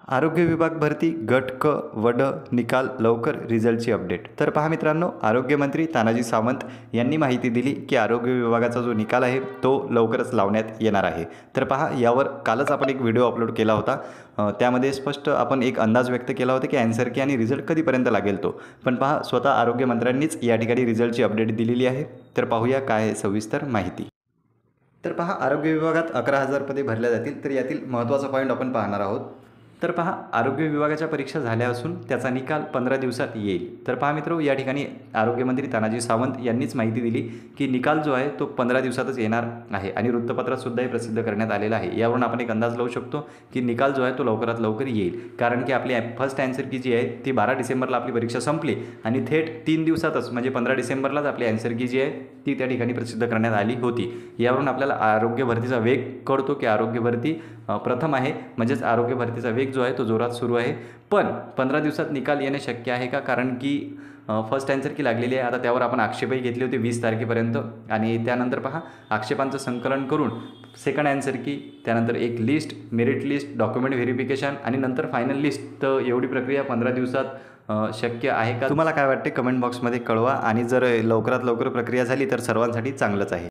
आरोग्य विभाग भरती गट क व ड निकाल लवकर रिझल्टची अपडेट। तर पहा मित्रांनो, आरोग्यमंत्री तानाजी सावंत यांनी माहिती दिली की आरोग्य विभागाचा जो निकाल आहे तो लवकरच लावण्यात येणार आहे। तर पहा, यावर कालच आपण एक व्हिडिओ अपलोड केला होता। त्यामध्ये स्पष्ट आपण एक अंदाज व्यक्त केला होता की आन्सर की आणि रिझल्ट कधीपर्यंत लागेल तो। पण पहा, स्वतः आरोग्यमंत्र्यांनीच या ठिकाणी रिझल्टची अपडेट दिलेली आहे। तर पाहूया काय आहे सविस्तर माहिती। तर पहा, आरोग्य विभागात 11,000 पदे भरल्या जातील। तर यातील महत्त्वाचा पॉईंट आपण पाहणार आहोत। तर पहा, आरोग्य विभागाच्या परीक्षा झाल्या असून त्याचा निकाल 15 दिवसात येईल। तर पहा मित्रो, या ठिकाणी आरोग्यमंत्री तानाजी सावंत यांनीच माहिती दिली की निकाल जो आहे तो 15 दिवसातच येणार आहे आणि वृत्तपत्रात सुद्धा हे प्रसिद्ध करण्यात आलेलं आहे। यावरून आपण एक अंदाज लावू शकतो की निकाल जो आहे तो लवकरात लवकर येईल, कारण की आपली फर्स्ट आन्सर की जी आहे ती 12 डिसेंबरला आपली परीक्षा संपली आणि थेट 3 दिवसातच म्हणजे 15 डिसेंबरलाच आपली आन्सर की जी आहे ती त्या ठिकाणी प्रसिद्ध करण्यात आली होती। यावरून आपल्याला आरोग्य भरतीचा वेग कळतो की आरोग्य भरती प्रथम आहे, म्हणजेच आरोग्य भरतीचा वेग जो आहे तो जोरात सुरू आहे। पण 15 दिवसात निकाल येणे शक्य आहे का? कारण की फर्स्ट आन्सर की लागलेली आहे। आता त्यावर आपण आक्षेपही घेतले होते 20 तारखेपर्यंत आणि त्यानंतर पहा, आक्षेपांचं संकलन करून सेकंड आन्सर की, त्यानंतर एक list, merit list, document verification आणि नंतर फायनल लिस्ट। तर एवढी प्रक्रिया 15 दिवसात शक्य आहे का? तुम्हाला काय वाटते कमेंट बॉक्समध्ये कळवा आणि जर लवकरात लवकर प्रक्रिया झाली तर सर्वांसाठी चांगलंच आहे।